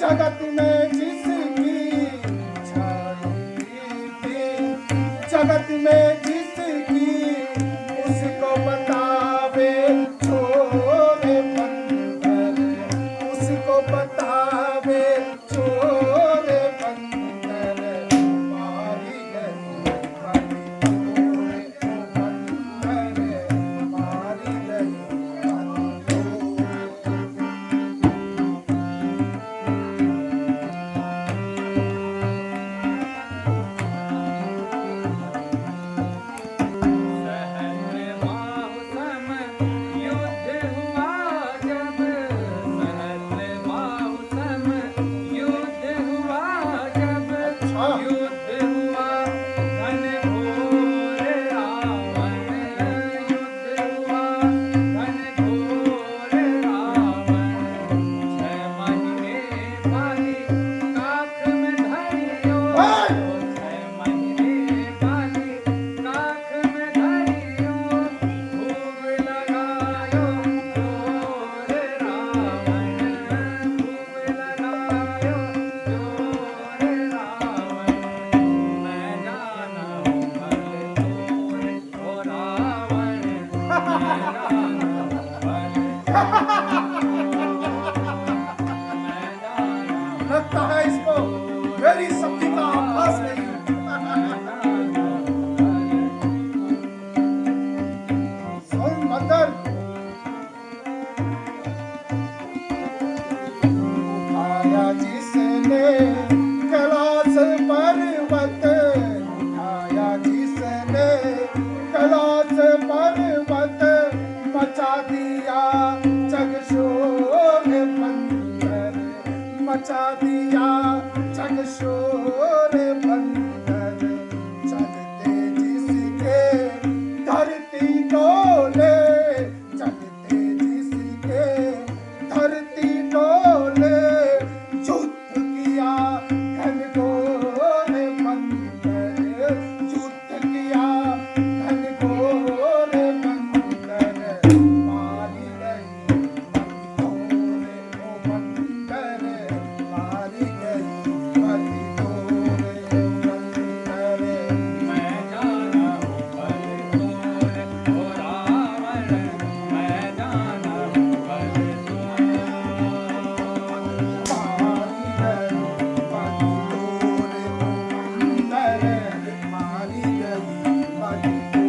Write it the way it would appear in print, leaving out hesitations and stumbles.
जगत में जिसकी छाई थी, जगत में जिसकी उसको बतावे छोरे बंदर, उसको बतावे छोरे बंदर, मारी गई बंदर, मारी गई लगता है इसको मेरी शक्ति का आभास नहीं। सुन मंदर, उठाया जिसने कैलाश पर्वत, उठाया जिसने कैलाश पर्वत, मचा दिया जग शोर बंदर, मचा दिया जग शोर बंदर, चलते जिसके धरती डोले, चलते जिसके धरती डोले, युद्ध किया घनघोर बंदर, युद्ध किया घनघोर बंदर, मारी गई बंदर, मारी गई बंदर, मैं जाना हूँ बलतोड़, ओ रावण मैं जाना हूँ बलतोड़, मारी गई बंदर, मारी गई बंदर।